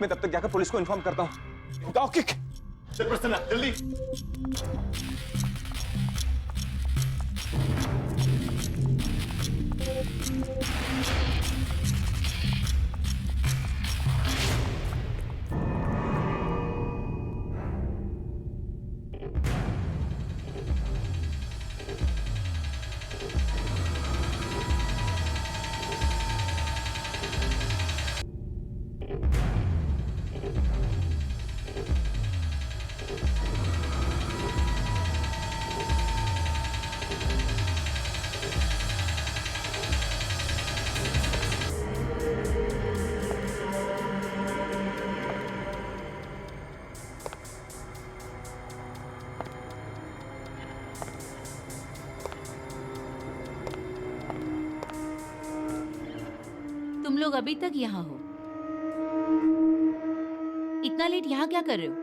मैं तब तक जाकर पुलिस को इन्फॉर्म करता हूँ। गाओ किक। चल प्रसन्ना जल्दी। तुम लोग अभी तक यहाँ हो? इतना लेट यहाँ क्या कर रहे हो?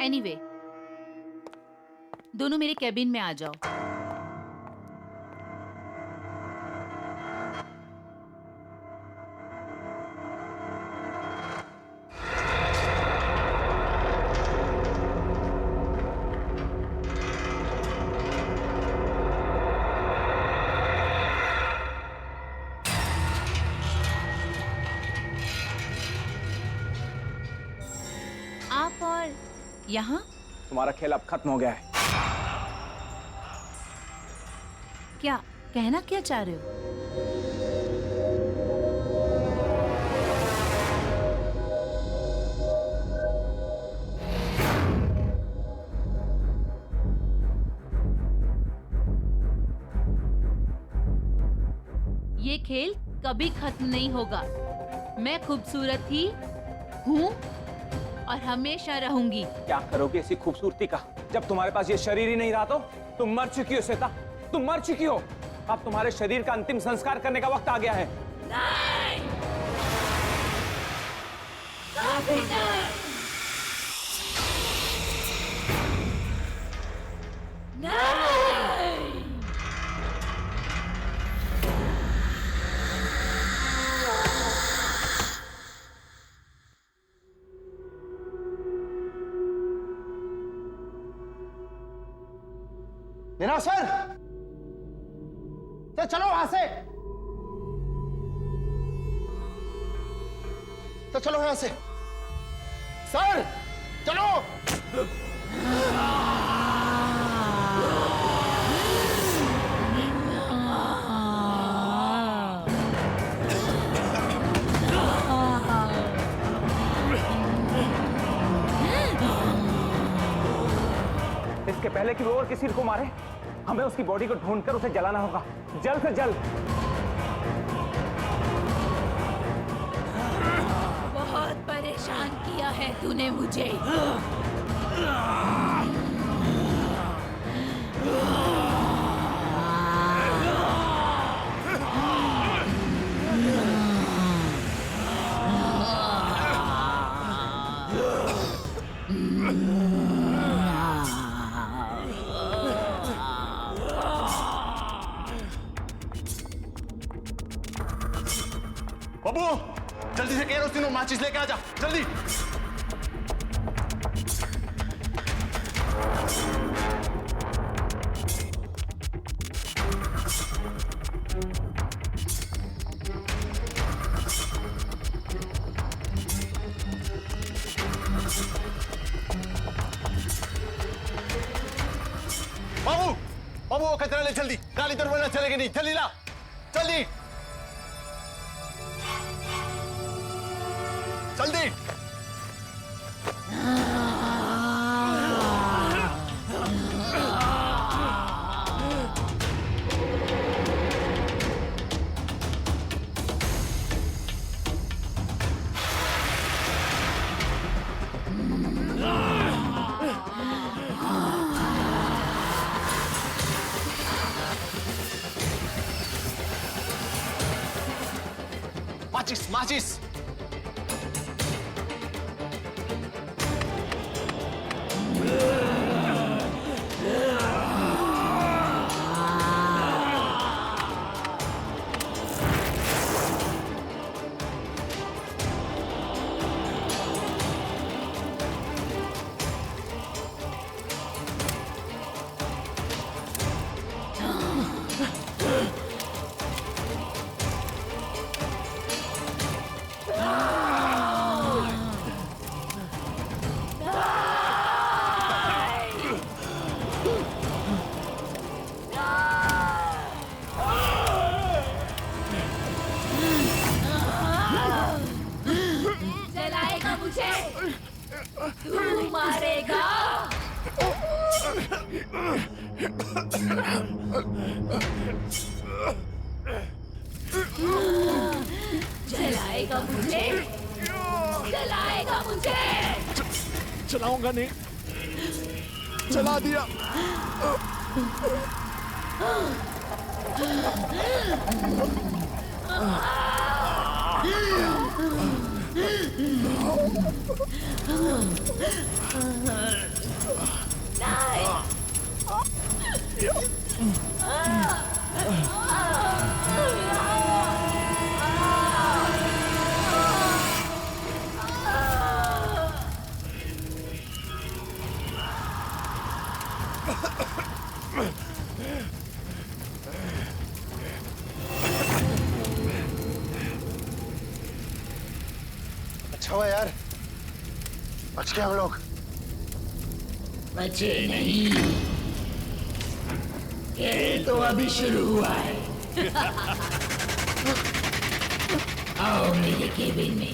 एनीवे, दोनों मेरे कैबिन में आ जाओ। आप और यहाँ? तुम्हारा खेल अब खत्म हो गया है। क्या कहना क्या चाह रहे हो? ये खेल कभी खत्म नहीं होगा। मैं खूबसूरत ही हूँ और हमेशा रहूंगी। क्या करोगे इसी खूबसूरती का? जब तुम्हारे पास ये शरीर ही नहीं रहा तो? तुम मर चुकी हो श्वेता, तुम मर चुकी हो। अब तुम्हारे शरीर का अंतिम संस्कार करने का वक्त आ गया है। नहीं! कभी नहीं! नहीं! निराशर, तो चलो वहां से। तो चलो यहां से। सर चलो। इसके पहले कि वो और किसी को मारे, हमें उसकी बॉडी को ढूंढकर उसे जलाना होगा, जल्द से जल्द। बहुत परेशान किया है तूने मुझे। बाबू जल्दी से केरोसिन और माचिस लेके आ जा, जल्दी। बाबू बाबू वो कचरा ले जल्दी, गाड़ी तो वरना चलेगी नहीं, जल्दी ला, जल्दी जल्दी। माचिस माचिस। तू मारेगा। जलाएगा मुझे, जलाएगा मुझे। चलाऊंगा नहीं, चला दिया। अच्छा हुआ यार, बच गए हम लोग। बचे नहीं, खेल तो अभी शुरू हुआ है। आओ मेरे केबिन में।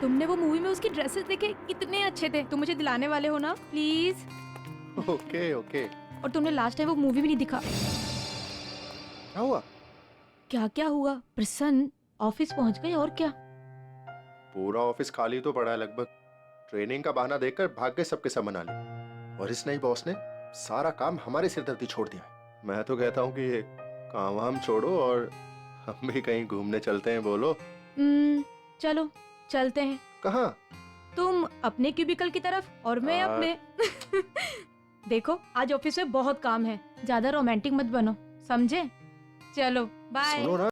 तुमने वो मूवी में उसकी ड्रेसेस देखे, कितने अच्छे थे। तुम मुझे दिलाने वाले हो ना प्लीज। Okay okay. और तुमने लास्ट टाइम वो मूवी भी नहीं दिखा। क्या हुआ? क्या क्या हुआ? प्रसन्न ऑफिस पहुंच गए और क्या? पूरा ऑफिस खाली तो पड़ा है लगभग। ट्रेनिंग का बहाना देकर भाग गए सबके सब मना लिए। और इस नई बॉस ने सारा काम हमारे सिरदर्दी छोड़ दिया है। मैं तो कहता हूँ कि ये काम वाम छोड़ो और हम भी कहीं घूमने चलते हैं। बोलो। चलो चलते हैं। कहाँ? तुम अपने क्यूबिकल की तरफ और मैं अपने। देखो आज ऑफिस में बहुत काम है, ज्यादा रोमांटिक मत बनो, समझे? चलो बाय। सुनो ना।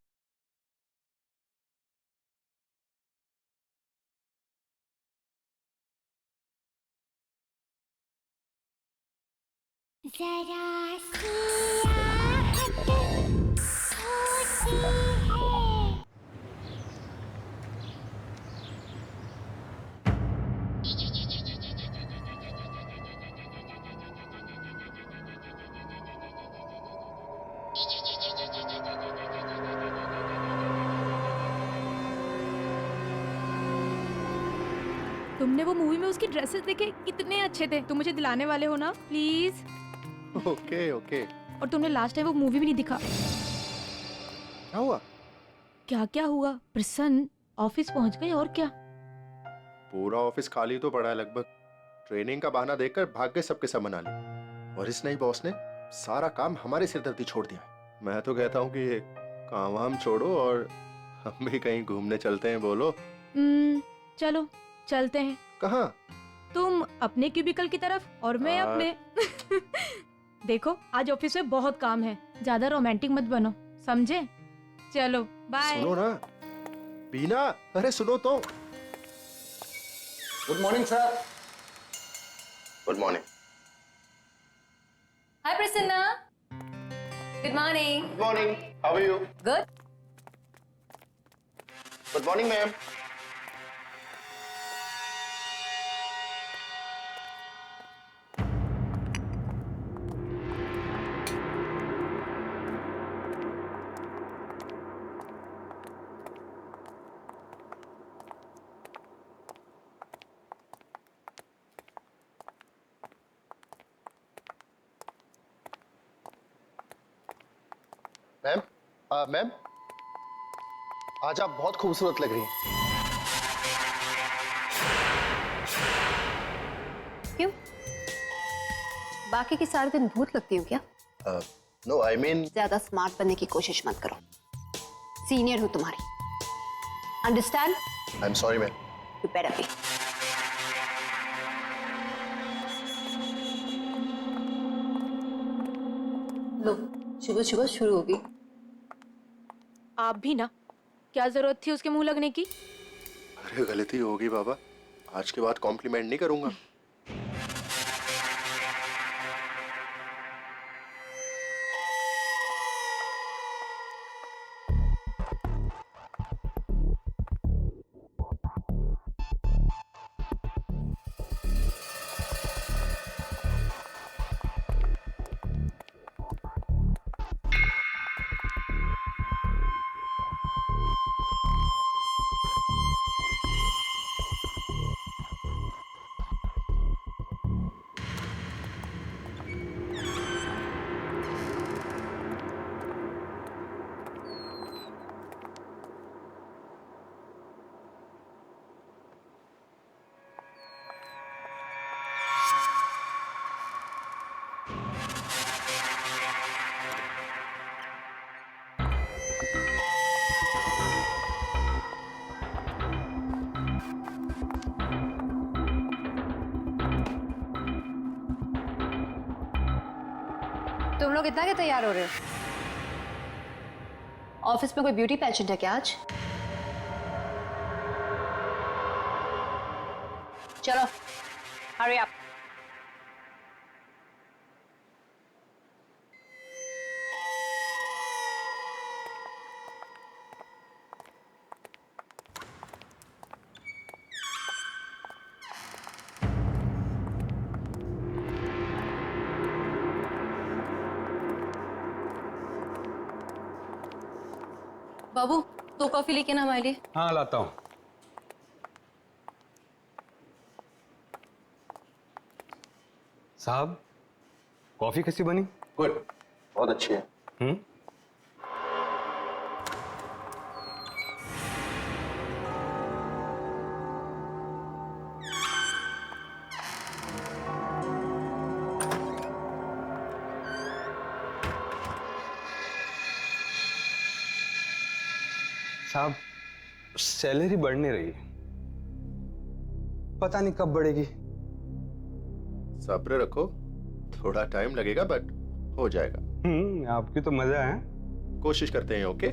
जरा सी आहट होती है। तुमने वो मूवी में उसकी ड्रेसेस देखे, कितने अच्छे थे। तुम मुझे दिलाने वाले हो ना प्लीज। Okay okay. और तुमने लास्ट टाइम वो मूवी भी नहीं दिखा। क्या हुआ? क्या क्या हुआ? प्रसन्न ऑफिस पहुंच गए और क्या? पूरा ऑफिस खाली तो पड़ा है लगभग। ट्रेनिंग का बहाना देकर भाग गए सबके सब मना लिए। और इस नई बॉस ने सारा काम हमारे सिरदर्दी छोड़ दिया है। मैं तो कहता हूँ कि ये काम वाम छोड़ो और हम भी कहीं घूमने चलते हैं। बोलो। चलो चलते हैं। कहाँ? तुम अपने क्यूबिकल की तरफ और मैं अपने। देखो आज ऑफिस में बहुत काम है, ज्यादा रोमांटिक मत बनो, समझे? चलो बाय। सुनो ना बीना, अरे सुनो तो। Good morning sir. Good morning. Hi Prasanna. Good morning. Good morning, how are you? Good. Good morning ma'am. Ma'am, ma'am आज आप बहुत खूबसूरत लग रही हैं। क्यों? बाकी के सारे दिन भूत लगती हूँ क्या? No I mean. ज्यादा स्मार्ट बनने की कोशिश मत करो, सीनियर हूँ तुम्हारी। Understand? I am sorry ma'am. You better be. लो, सुबह सुबह शुरू होगी। आप भी ना, क्या जरूरत थी उसके मुंह लगने की? अरे गलती होगी बाबा, आज के बाद कॉम्प्लीमेंट नहीं करूंगा। तुम लोग इतना क्या तैयार हो रहे हो? ऑफिस में कोई ब्यूटी पेजेंट है क्या आज? चलो, हरी अप। बाबू, 2 कॉफी लेके ना हमारे लिए। हाँ लाता हूँ। साहब, कॉफी कैसी बनी? गुड, बहुत अच्छी है। साहब, सैलरी बढ़ नहीं रही, पता नहीं कब बढ़ेगी। सब्र रखो, थोड़ा टाइम लगेगा बट हो जाएगा। आपकी तो मजा है। कोशिश करते हैं। ओके।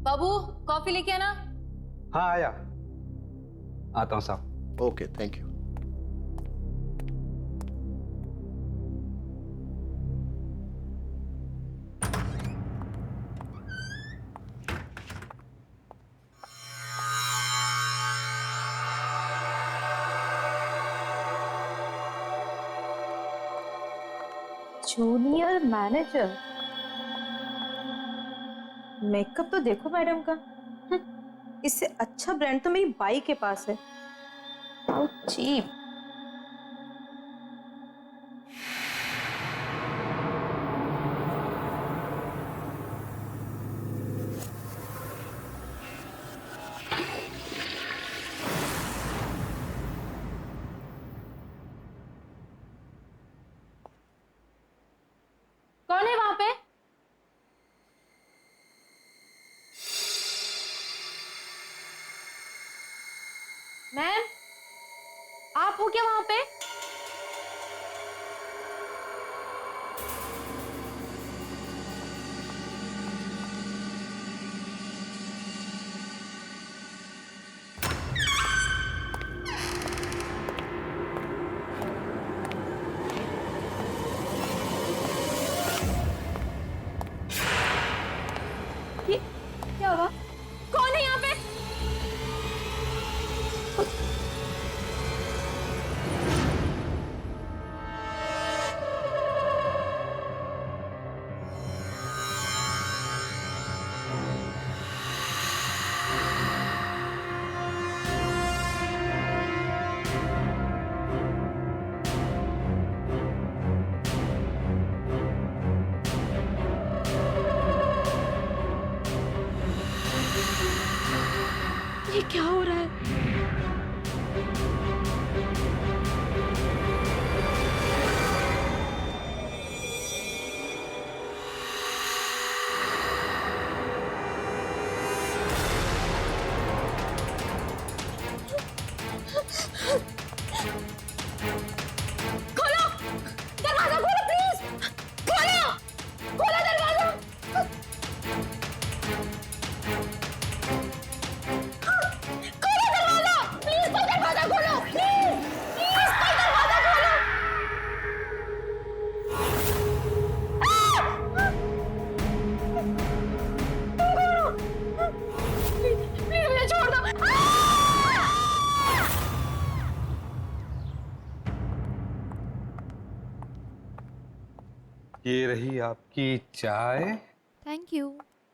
बाबू, कॉफी लेके आना। हाँ आया, आता हूँ साहब। Okay, thank you. Junior manager, makeup तो देखो मैडम का। इससे अच्छा ब्रांड तो मेरी बाई के पास है। How cheap. कौन है वहां पे? मैम, आप हो क्या वहां पे? ये क्या हुआ? कौन है यहाँ पे? ये क्या हो रहा है? खोलो, दरवाजा खोलो प्लीज। ये रही आपकी चाय थैंक यू।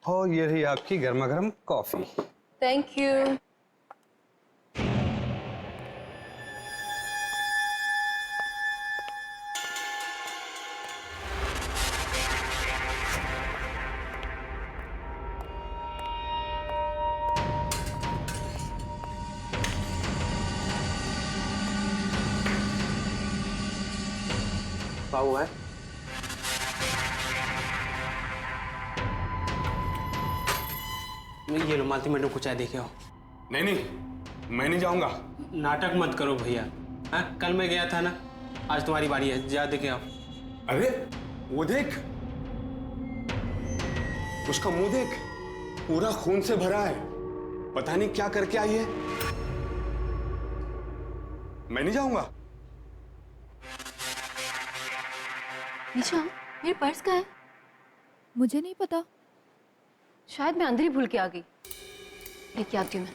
और ये रही आपकी गर्मा गर्म कॉफी। Thank you. पाऊ है ये लो मालती मैडम को चाय देके आओ। नहीं नहीं, मैं नहीं जाऊंगा। नाटक मत करो भैया। हाँ, कल मैं गया था ना, आज तुम्हारी बारी है, जा देके आओ। अरे वो देख, उसका मुंह देख, पूरा खून से भरा है। पता नहीं क्या करके आई है। मैं नहीं जाऊंगा। निशा, मेरे पर्स कहाँ है? मुझे नहीं पता। शायद मैं अंदर ही भूल के आ गई। लेके आती हूँ मैं।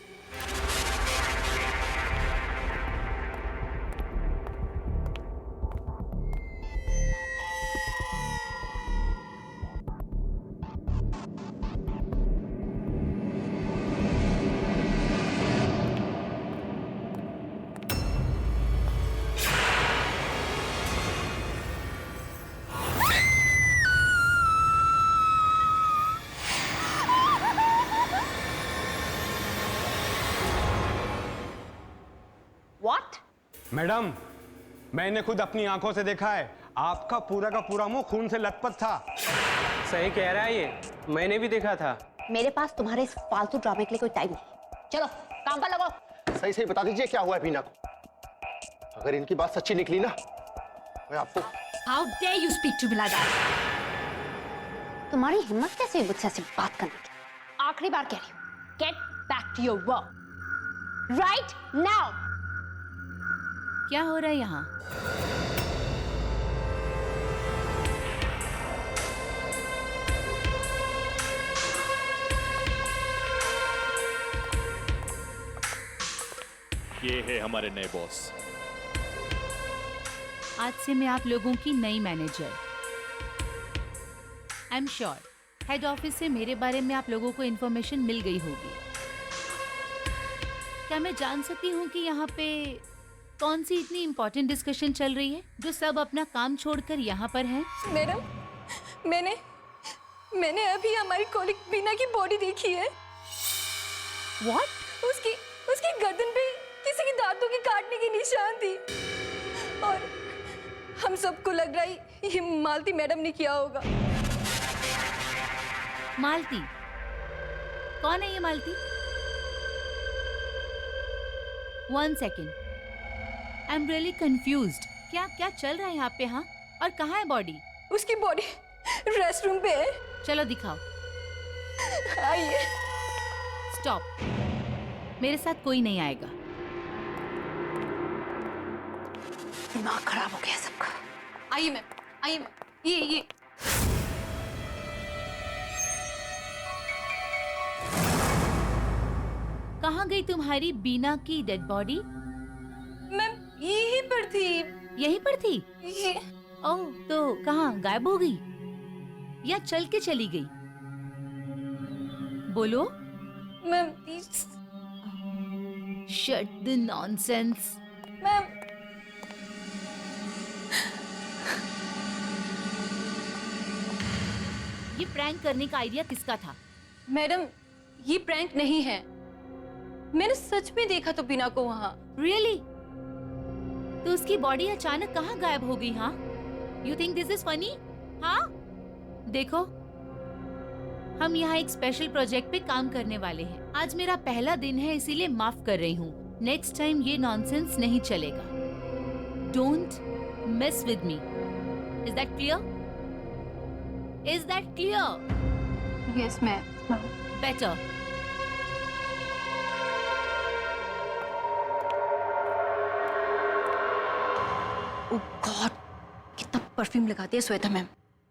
What? मैडम, मैंने खुद अपनी आंखों से देखा है, आपका पूरा का पूरा मुंह खून से लथपथ था। सही कह रहा है ये, मैंने भी देखा था। मेरे पास तुम्हारे इस फालतू ड्रामे के लिए कोई टाइम नहीं। चलो काम पर लगो। सही सही बता दीजिए क्या हुआ है बीना को। अगर इनकी बात सच्ची निकली ना, मैं आपको। How dare you speak to me like that? तुम्हारी हिम्मत कैसे हुई मुझसे ऐसे बात करने की? आखिरी बार कह रही हूँ, get back to your work right now. क्या हो रहा है यहाँ? ये है हमारे नए बॉस। आज से मैं आप लोगों की नई manager. I am sure head office से मेरे बारे में आप लोगों को इंफॉर्मेशन मिल गई होगी। क्या मैं जान सकती हूँ कि यहाँ पे कौन सी इतनी इम्पोर्टेंट डिस्कशन चल रही है जो सब अपना काम छोड़कर यहाँ पर हैं? मैडम, मैंने अभी हमारी कॉलिग बीना की बॉडी देखी है। What? उसकी गर्दन पे किसी की दांतों के काटने की निशान थी और हम सबको लग रहा है ये मालती मैडम ने किया होगा। मालती? कौन है ये मालती? 1 second, I am really confused. क्या चल रहा है यहाँ पे? हाँ, और कहाँ है बॉडी? उसकी बॉडी रेस्टरूम पे है। चलो दिखाओ। आइए। स्टॉप, मेरे साथ कोई नहीं आएगा। दिमाग खराब हो गया सबका। आइए मैम, आइए मैम। ये कहाँ गई तुम्हारी बीना की डेड बॉडी? मैम यहीं पर थी। यहीं पर थी? ये ओह, तो कहाँ गायब हो गई या चल के चली गई? बोलो। Ma'am shut the nonsense. Ma'am ये प्रैंक करने का आइडिया किसका था? मैडम, ये प्रैंक नहीं है। मैंने सच में देखा तो बीना को वहाँ। रियली? तो उसकी बॉडी अचानक कहाँ गायब हो गई? हाँ, you think this is funny? हाँ, देखो, हम यहाँ एक स्पेशल प्रोजेक्ट पे काम करने वाले हैं। आज मेरा पहला दिन है, इसीलिए माफ कर रही हूँ। नेक्स्ट टाइम ये नॉनसेंस नहीं चलेगा। Don't mess with me. Is that clear? Is that clear? Yes ma'am. Better. Oh God, कितना परफ्यूम लगाती है श्वेता मैम।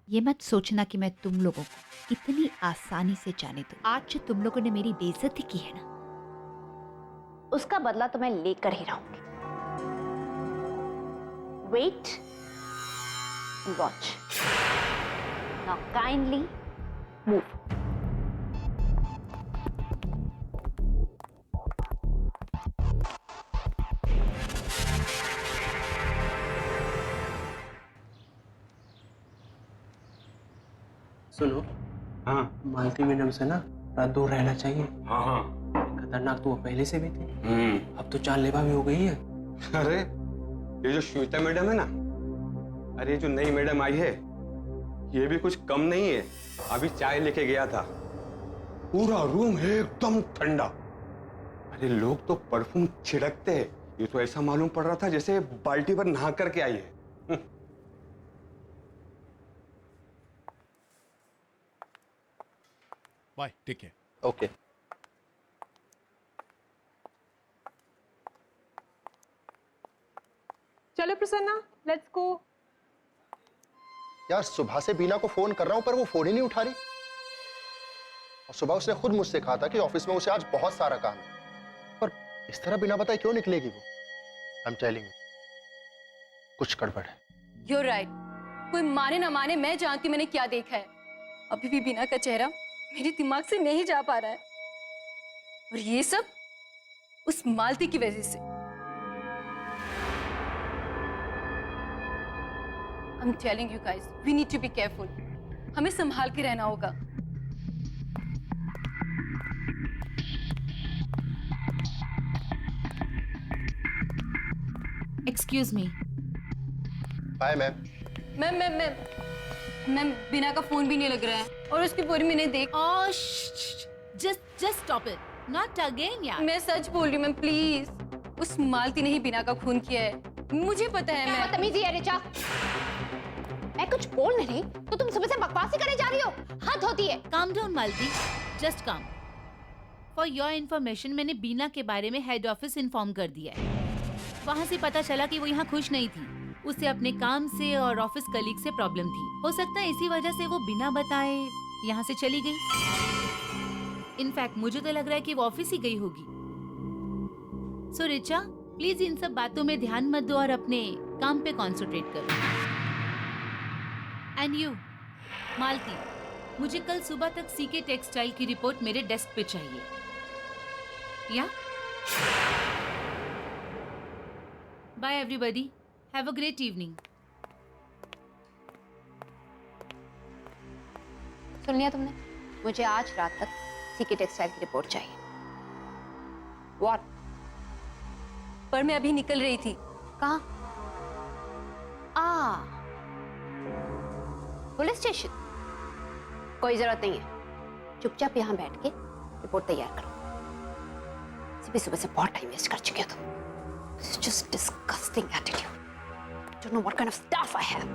ये मत सोचना कि मैं तुम लोगों को इतनी आसानी से जाने दूं। आज जो तुम लोगों ने मेरी बेइज्जती की है ना, उसका बदला तो मैं लेकर ही रहूंगी। Wait watch. Now kindly move. सुनो, हाँ मालती मैडम से ना थोड़ा दूर रहना चाहिए। हाँ हाँ। खतरनाक तो वो पहले से भी थी, अब तो जानलेवा भी हो गई है। अरे ये जो श्वेता मैडम है ना, अरे जो नई मैडम आई है ये भी कुछ कम नहीं है। अभी चाय लेके गया था, पूरा रूम है एकदम ठंडा। अरे लोग तो परफ्यूम छिड़कते हैं, ये तो ऐसा मालूम पड़ रहा था जैसे बाल्टी पर नहा करके आई है। Bye, take care. ओके। चलो प्रसन्ना, लेट्स गो। यार सुबह से बीना को फोन कर रहा हूं पर वो फोन ही नहीं उठा रही। और सुबह उसने खुद मुझसे कहा था कि ऑफिस में उसे आज बहुत सारा काम है, पर इस तरह बिना बताए क्यों निकलेगी वो? आई एम टेलिंग यू, कुछ गड़बड़ है। You're right. कोई माने ना माने, मैं जानती हूँ मैंने क्या देखा है। अभी भी बीना का चेहरा मेरे दिमाग से नहीं जा पा रहा है, और ये सब उस मालती की वजह से। I'm telling you guys, we need to be careful. हमें संभाल के रहना होगा। Excuse me. Bye ma'am. Ma'am Bina का फोन भी नहीं लग रहा है, और उसकी पूरी मैंने देख। Just stop it, not again यार। मैं सच बोल रही हूँ मैम, प्लीज। उस मालती ने ही बिना का खून किया है, मुझे पता है। क्या बदतमीजी है रिचा? मैं कुछ बोल नहीं रही तो तुम सुबह से बकवास ही करे जा रही हो, हद होती है। काम डाउन मालती, जस्ट काम। फॉर योर इन्फॉर्मेशन, मैंने बीना के बारे में हेड ऑफिस इन्फॉर्म कर दिया है। वहाँ से पता चला कि वो यहाँ खुश नहीं थी, उसे अपने काम से और ऑफिस कलीग से प्रॉब्लम थी। हो सकता है इसी वजह से वो बिना बताए यहाँ से चली गई। इनफैक्ट मुझे तो लग रहा है कि वो ऑफिस ही गई होगी। सो रिचा, प्लीज इन सब बातों में ध्यान मत दो और अपने काम पे कॉन्सेंट्रेट करो। एंड यू मालती, मुझे कल सुबह तक सीके टेक्सटाइल की रिपोर्ट मेरे डेस्क पे चाहिए। या bye everybody, have a great evening. सुन लिया तुमने? मुझे आज रात तक सीके टेक्सटाइल की रिपोर्ट चाहिए। व्हाट? पर मैं अभी निकल रही थी। कहाँ? Police station? कोई जरूरत नहीं है, चुपचाप यहाँ बैठ के रिपोर्ट तैयार करो। सुबह से बहुत टाइम वेस्ट कर चुके हो तुम। This is just disgusting attitude. Don't know what kind of stuff I have.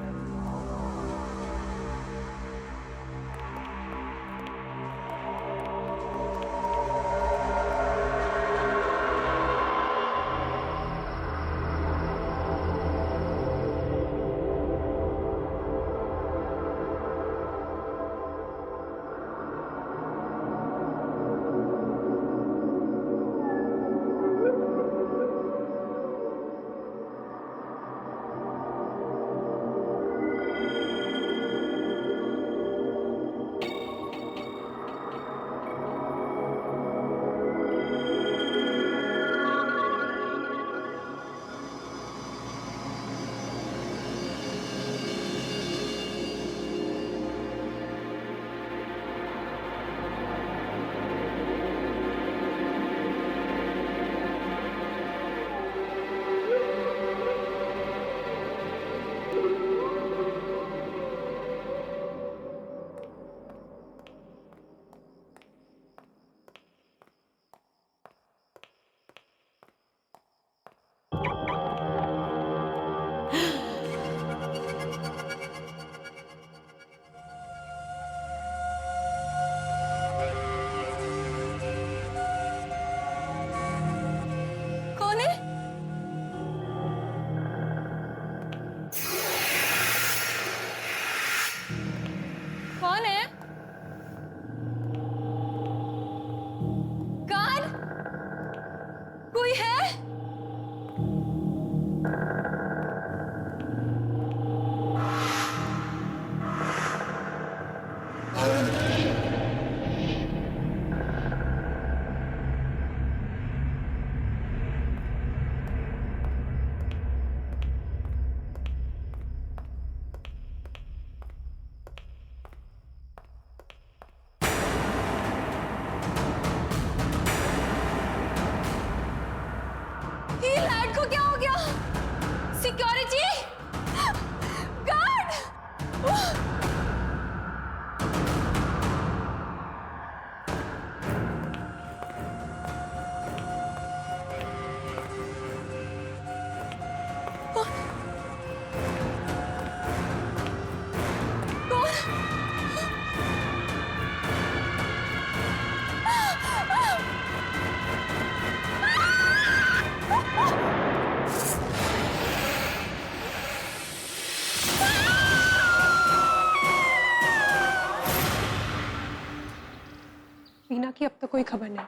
तो कोई खबर नहीं।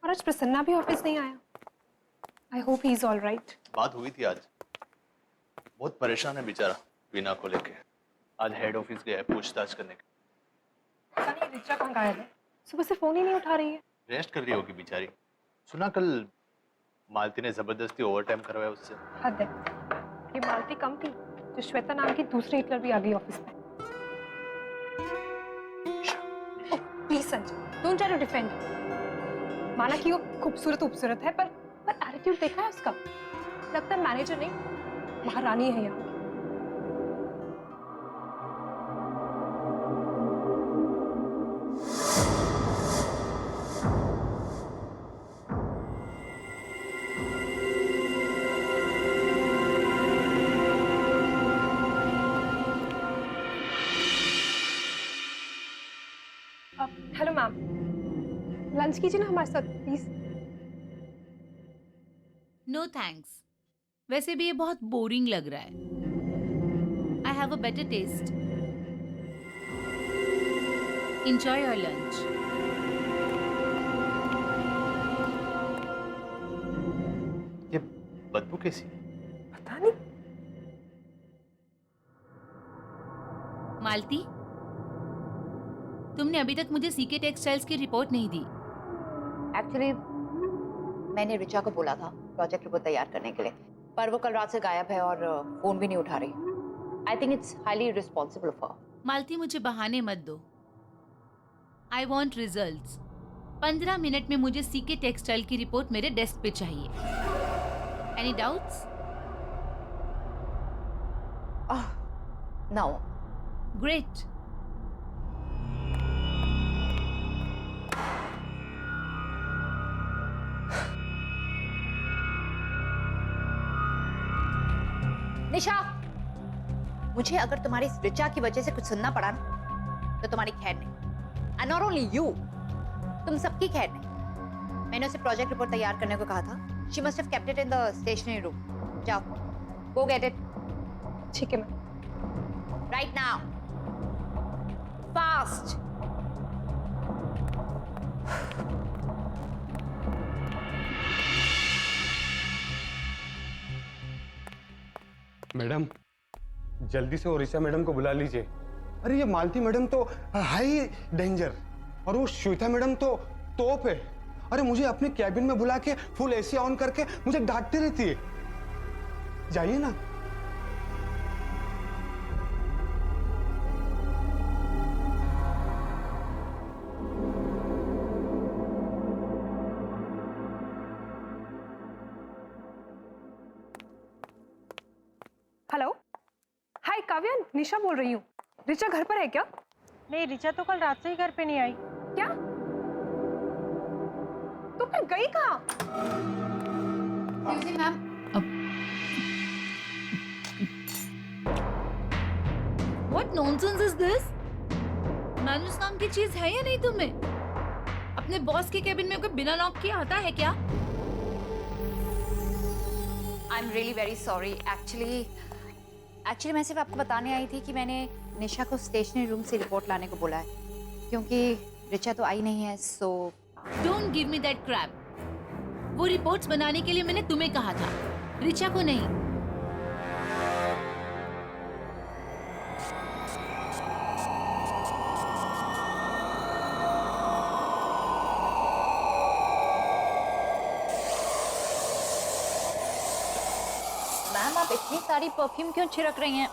और आज प्रसन्ना भी ऑफिस नहीं आया। I hope he is all right. बात हुई थी आज, बहुत परेशान है बेचारा वीना को लेके। आज हेड ऑफिस गया है पूछताछ करने के। पता नहीं रिचा कहाँ गायब है, सुबह से फोन ही नहीं उठा रही है। रेस्ट कर रही होगी बेचारी। सुना कल मालती ने जबरदस्ती ओवरटाइम करवाया उससे। हद है, ये मालती कम थी जो श्वेता नाम की दूसरी हिटलर भी आ गई ऑफिस में। Please Sanjay, don't try to defend. माना कि वो खूबसूरत है, पर एटीट्यूड देखा है उसका। लगता है मैनेजर नहीं महारानी है यहाँ। हेलो मैम, लंच कीजिए ना हमारे साथ प्लीज। No thanks. वैसे भी ये बहुत बोरिंग लग रहा है। I have a better taste. Enjoy your lunch. ये बदबू कैसी है? पता नहीं। मालती, तुमने अभी तक मुझे सीके टेक्सटाइल्स की रिपोर्ट नहीं दी। एक्चुअली मैंने रिचा को बोला था प्रोजेक्ट रिपोर्ट तैयार करने के लिए, पर वो कल रात से गायब है और फोन भी नहीं उठा रही। I think it's highly responsible of her. Malti, मुझे बहाने मत दो। I want results. 15 मिनट में मुझे सीके टेक्सटाइल की रिपोर्ट मेरे डेस्क पे चाहिए। Any doubts? नो। ग्रेट। निशा, मुझे अगर तुम्हारी इस रिचा की वजह से कुछ सुनना पड़ा ना, तो तुम्हारी खैर नहीं। एंड नॉट ओनली यू, तुम सबकी खैर नहीं। मैंने उसे प्रोजेक्ट रिपोर्ट तैयार करने को कहा था। She must have kept it in the stationery room. जाओ, गो गेट इट। ठीक है ma'am. Right now, fast. Madam, जल्दी से ओरिसा मैडम को बुला लीजिए। अरे ये मालती मैडम तो हाई डेंजर, और वो श्वेता मैडम तो तोप है। अरे मुझे अपने कैबिन में बुला के फुल एसी ऑन करके मुझे डांटती रहती है। जाइए ना। हेलो, हाय काव्या, निशा बोल रही हूँ। रिचा घर पर है क्या? नहीं, रिचा तो कल रात से ही घर पे नहीं आई। क्या? तो फिर गई कहाँ? Ma'am, What nonsense is this? मैनुस नाम की चीज है या नहीं तुम्हें? अपने बॉस के केबिन में कोई बिना नॉक किए आता है क्या? I am really very sorry. Actually मैं सिर्फ आपको बताने आई थी कि मैंने निशा को स्टेशनरी रूम से रिपोर्ट लाने को बोला है, क्योंकि रिचा तो आई नहीं है। So don't give me that Krebs. वो रिपोर्ट्स बनाने के लिए मैंने तुम्हें कहा था, रिचा को नहीं। मैम, आप इतनी सारी परफ्यूम क्यों छिड़क रही हैं?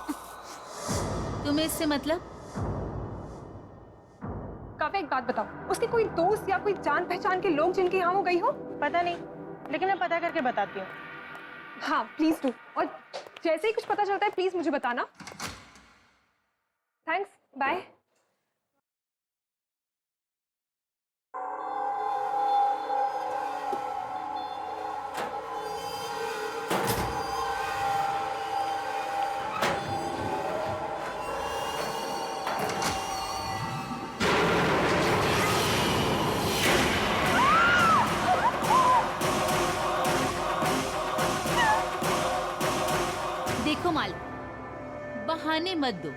तुम्हें इससे मतलब? काव्या, एक बात बताओ, उसके कोई दोस्त या कोई जान पहचान के लोग जिनके यहाँ वो गई हो? पता नहीं, लेकिन मैं पता करके बताती हूँ। हाँ प्लीज डू, और जैसे ही कुछ पता चलता है प्लीज मुझे बताना। Thanks, bye. देखो माल, बहाने मत दो।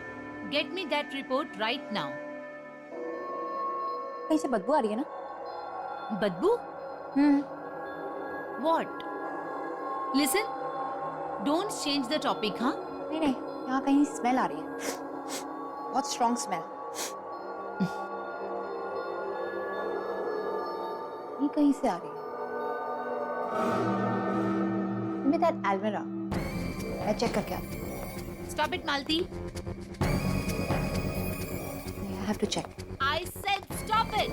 Get me that report right now. कहीं से बदबू आ रही है ना? बदबू? What? Listen, don't change the topic, हाँ? नहीं नहीं, यहाँ कहीं स्मेल आ रही है, बहुत स्ट्रॉन्ग स्मेल। ये कहीं से आ रही है। Give me that almirah. मैं चेक करके आती हूँ। Stop it, Malti. I have to check. I said stop it.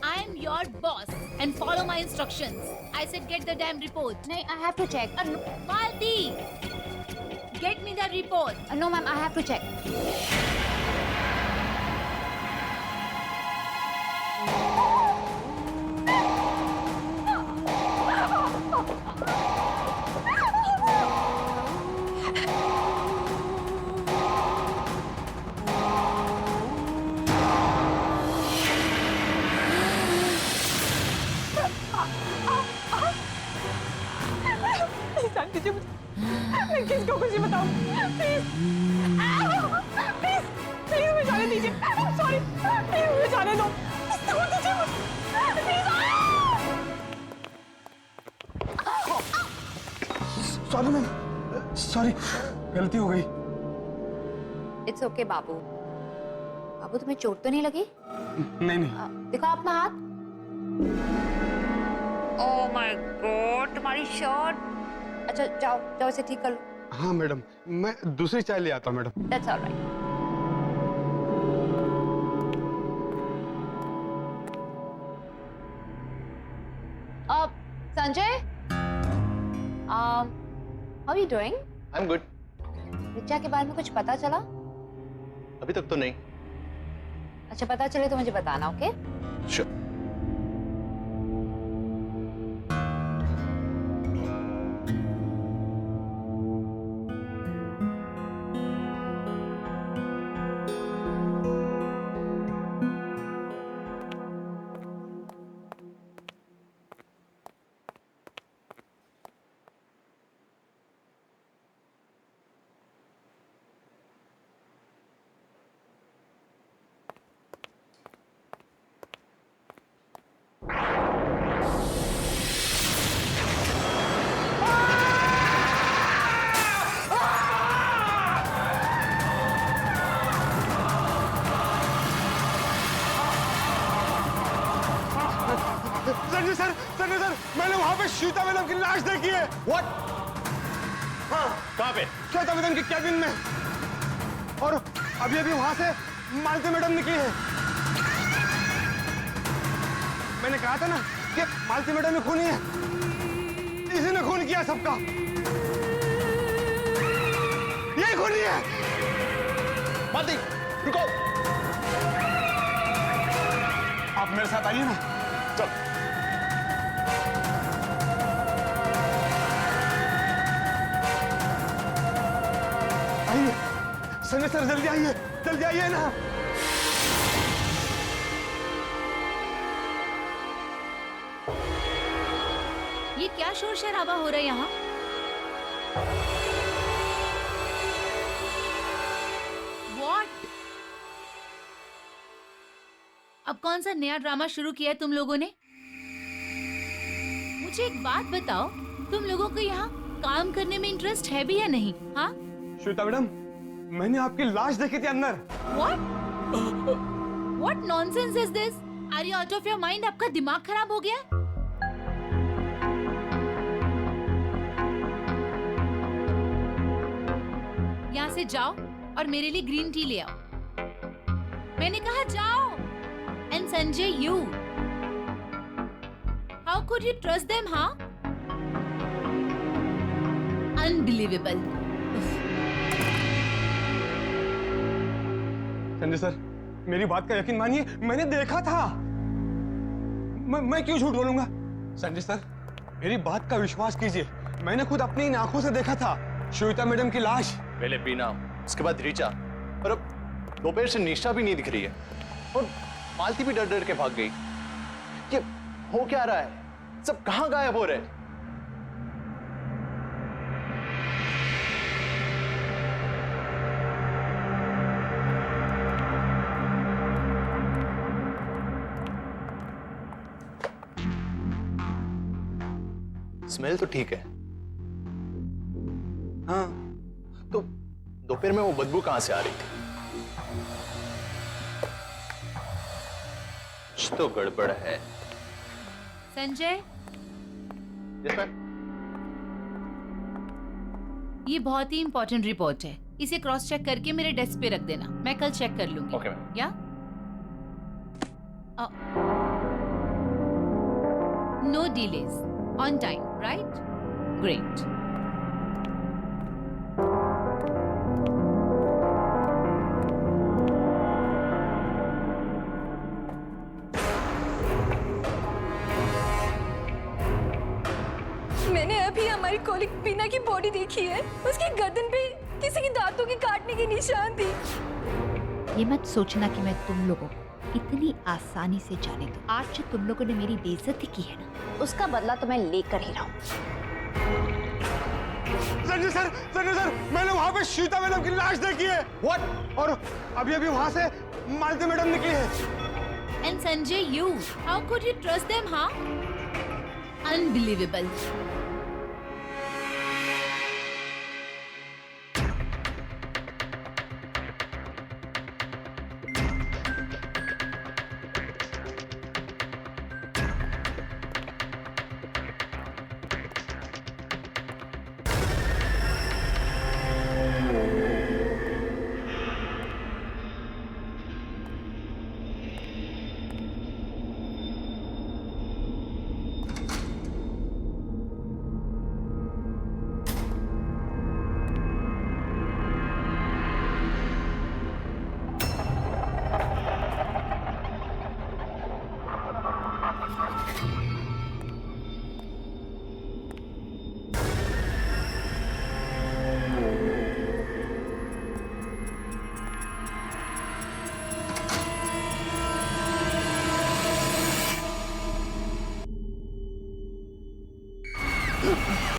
I am your boss and follow my instructions. I said get the damn report. नहीं, I have to check. Malti, get me the report. No, ma'am, I have to check. मैं किसको कुछ नहीं बताऊं, please please please मुझे जाने दीजिए, sorry, please मुझे जाने दो, छोड़ दीजिए मुझे, प्लीज। सॉरी मैम, सॉरी, गलती हो गई। It's okay, बाबू। बाबू, तुम्हें चोट तो नहीं लगी? नहीं नहीं। दिखाओ अपना हाथ। Oh my God, तुम्हारी शर्ट। अच्छा, जाओ जाओ, इसे ठीक कर लो। हाँ मैडम, मैं दूसरी चाय ले आता हूँ madam. That's all right. Sanjay, how are you doing? I'm good. Richa के बारे में कुछ पता चला? अभी तक तो नहीं। अच्छा, पता चले तो मुझे बताना, ओके? Sure. संजय सर, मैंने वहां पे श्वेता मैडम की लाश देखी है। What? हाँ, कहाँ पे? श्वेता मैडम की कैबिन में। और अभी अभी वहां से मालती मैडम निकली है। मैंने कहा था ना कि मालती मैडम में खूनी है, इसी ने खून किया सबका। यही खूनी है। मालती, रुको। आप मेरे साथ आइए ना। चल। आइए, संजय सर, जल्दी आइए ना। ये क्या शोर शराबा हो रहा है यहाँ? What? अब कौन सा नया ड्रामा शुरू किया है तुम लोगों ने? मुझे एक बात बताओ, तुम लोगों को यहाँ काम करने में इंटरेस्ट है भी या नहीं? हाँ? श्वेता मैडम, मैंने आपकी लाश देखी थी अंदर। What? What nonsense is this? Are you out of your mind? आपका दिमाग खराब हो गया? यहाँ से जाओ और मेरे लिए ग्रीन टी ले आओ। मैंने कहा जाओ। And Sanjay, you. How could you trust them, huh? Unbelievable. Sanjay sir, मेरी बात का यकीन मानिए, मैंने देखा था। मैं क्यों झूठ बोलूंगा? संजय सर, मेरी बात का विश्वास कीजिए, मैंने खुद अपनी इन आंखों से देखा था श्वेता मैडम की लाश। पहले बीना, उसके बाद रीचा, और अब दोपहर से निशा भी नहीं दिख रही है, और मालती भी डर डर के भाग गई। ये हो क्या रहा है? सब कहाँ गायब हो रहे हैं? स्मेल तो ठीक है। हाँ, तो दोपहर में वो बदबू कहां से आ रही थी? कुछ तो गड़बड़ है। Sanjay, Yes, ma'am. ये बहुत ही इंपॉर्टेंट रिपोर्ट है। इसे क्रॉस चेक करके मेरे डेस्क पे रख देना, मैं कल चेक कर लूंगी। Okay, ma'am. या no delays, on time, right? Great. मैंने अभी हमारी कॉलिग बीना की बॉडी देखी है। उसकी गर्दन पे किसी की दांतों के काटने के निशान थी। ये मत सोचना कि मैं तुम लोगों को इतनी आसानी से जाने दूं। आज जो तुम लोगों ने मेरी बेइज्जती की है ना, उसका बदला तो मैं लेकर ही रहूं। संजय सर, मैंने वहां पे श्वेता मैडम की लाश देखी है। व्हाट? और अभी वहां से मालती मैडम निकली है। And Sanjay, you, how could you trust them? हाँ, अनबिलीवेबल।